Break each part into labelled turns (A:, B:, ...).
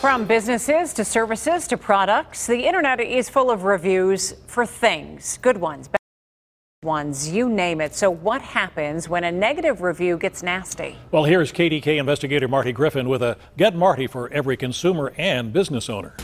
A: From businesses to services to products, the internet is full of reviews for things. Good ones, bad ones, you name it. So what happens when a negative review gets nasty?
B: Well, here's KDKA investigator Marty Griffin with a Get Marty for every consumer and business owner.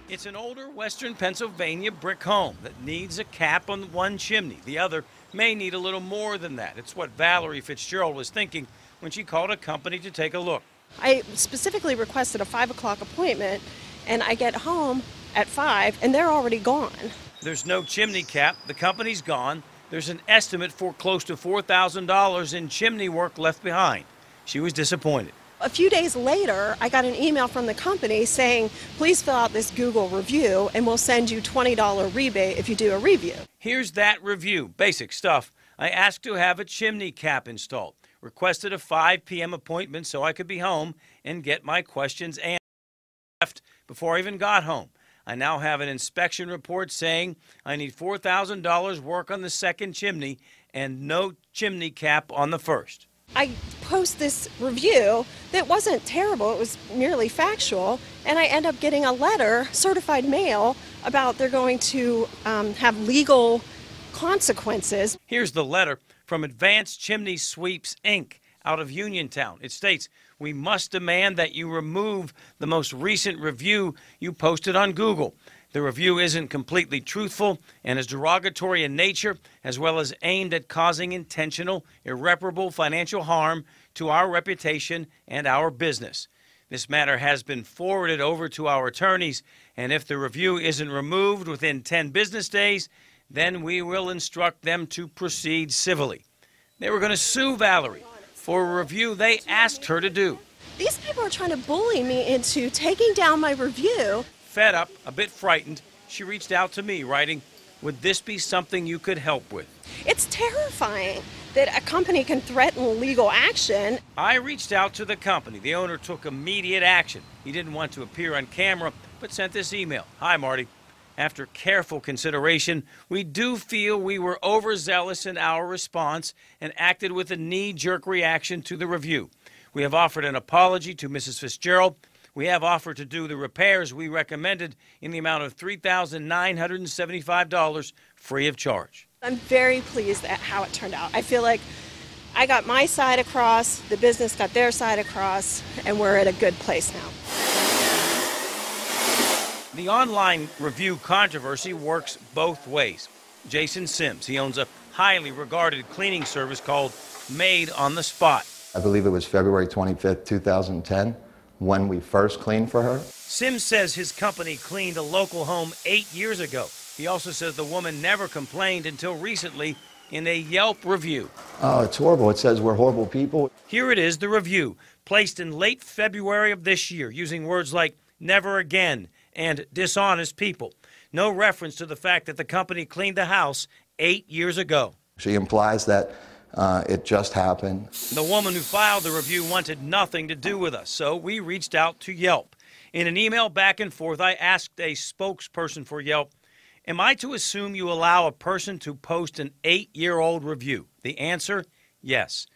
C: It's an older western Pennsylvania brick home that needs a cap on one chimney. The other may need a little more than that. It's what Valerie Fitzgerald was thinking when she called a company to take a look.
D: I specifically requested a 5 o'clock appointment, and I get home at 5 and they're already gone.
C: There's no chimney cap. The company's gone. There's an estimate for close to $4,000 in chimney work left behind. She was disappointed.
D: A few days later, I got an email from the company saying, please fill out this Google review and we'll send you $20 rebate if you do a review.
C: Here's that review. Basic stuff. I asked to have a chimney cap installed. Requested a 5 p.m. appointment so I could be home and get my questions answered before I even got home. I now have an inspection report saying I need $4,000 work on the second chimney and no chimney cap on the first.
D: I post this review that wasn't terrible, it was merely factual, and I end up getting a letter, certified mail, about they're going to have legal consequences.
C: Here's the letter from Advanced Chimney Sweeps, Inc. out of Uniontown. It states, we must demand that you remove the most recent review you posted on Google. The review isn't completely truthful and is derogatory in nature, as well as aimed at causing intentional, irreparable financial harm to our reputation and our business. This matter has been forwarded over to our attorneys, and if the review isn't removed within 10 business days, then we will instruct them to proceed civilly. They were going to sue Valerie for a review they asked her to do.
D: These people are trying to bully me into taking down my review.
C: Fed up, a bit frightened, she reached out to me, writing, would this be something you could help with?
D: It's terrifying that a company can threaten legal action.
C: I reached out to the company. The owner took immediate action. He didn't want to appear on camera, but sent this email. Hi, Marty. After careful consideration, we do feel we were overzealous in our response and acted with a knee-jerk reaction to the review. We have offered an apology to Mrs. Fitzgerald. We have offered to do the repairs we recommended in the amount of $3,975 free of charge.
D: I'm very pleased at how it turned out. I feel like I got my side across, the business got their side across, and we're at a good place now.
C: The online review controversy works both ways. Jason Sims, he owns a highly regarded cleaning service called Made on the Spot.
E: I believe it was February 25th, 2010. When we first cleaned for her.
C: Sims says his company cleaned a local home 8 years ago. He also says the woman never complained until recently in a Yelp review.
E: Oh, it's horrible. It says we're horrible people.
C: Here it is, the review, placed in late February of this year, using words like never again and dishonest people. No reference to the fact that the company cleaned the house 8 years ago.
E: She implies that it just happened.
C: The woman who filed the review wanted nothing to do with us, so we reached out to Yelp. In an email back and forth, I asked a spokesperson for Yelp, am I to assume you allow a person to post an 8-year-old review? The answer, yes.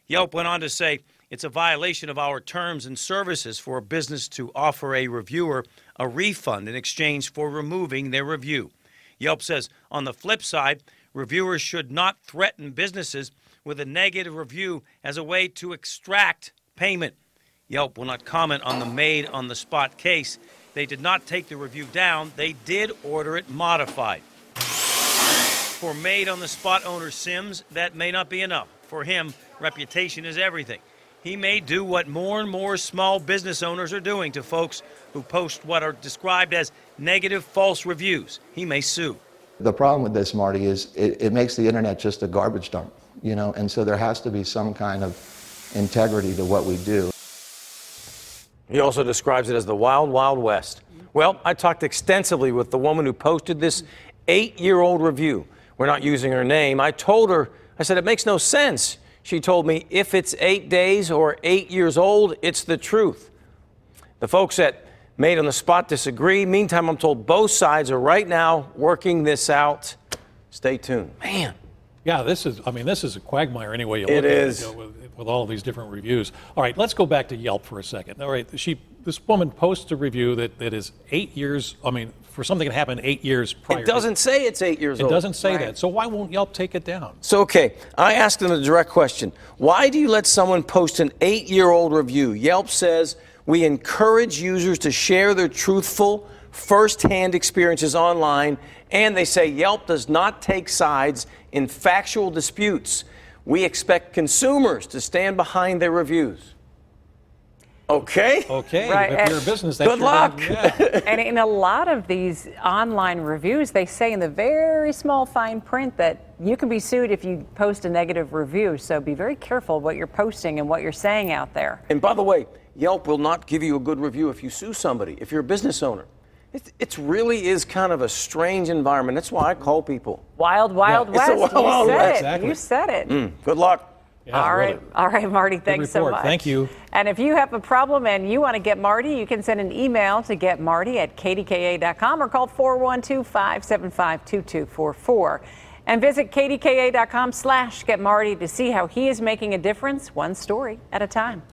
C: Yelp went on to say, it's a violation of our terms and services for a business to offer a reviewer a refund in exchange for removing their review. Yelp says, on the flip side, reviewers should not threaten businesses with a negative review as a way to extract payment. Yelp will not comment on the Made on the Spot case. They did not take the review down. They did order it modified. For Made on the Spot owner Sims, that may not be enough. For him, reputation is everything. He may do what more and more small business owners are doing to folks who post what are described as negative false reviews. He may sue.
E: The problem with this, Marty, is it makes the internet just a garbage dump, you know, and so there has to be some kind of integrity to what we do.
F: He also describes it as the wild, wild west. Well, I talked extensively with the woman who posted this 8-year-old review. We're not using her name. I told her, I said, it makes no sense. She told me, if it's 8 days or 8 years old, it's the truth. The folks at Made on the Spot disagree. Meantime, I'm told both sides are right now working this out. Stay tuned. Man.
B: Yeah, this is a quagmire any way you look at it.
F: It is.
B: You know, with all of these different reviews. All right, let's go back to Yelp for a second. All right, this woman posts a review that is 8 years, I mean, for something that happened 8 years prior.
F: It doesn't say it's 8 years old.
B: It doesn't say that. So why won't Yelp take it down?
F: So, okay, I asked them a direct question. Why do you let someone post an 8-year-old review? Yelp says, we encourage users to share their truthful, first-hand experiences online, and they say Yelp does not take sides in factual disputes. We expect consumers to stand behind their reviews. Okay.
B: Okay.
A: Right.
B: If you're a business, that's
F: Good luck.
B: Yeah.
A: And in a lot of these online reviews, they say in the very small fine print that you can be sued if you post a negative review. So be very careful what you're posting and what you're saying out there.
F: And by the way, Yelp will not give you a good review if you sue somebody, if you're a business owner. It really is kind of a strange environment. That's why I call people.
A: Wild, wild west.
F: It's a wild west.
B: Exactly.
A: You said it.
F: Good luck.
B: Yeah,
A: All
B: really.
A: right. All right, Marty, thanks so
B: report.
A: much.
B: Thank you.
A: And if you have a problem and you want to get Marty, you can send an email to getmarty@kdka.com or call 412-575-2244. And visit kdka.com/getmarty to see how he is making a difference, one story at a time.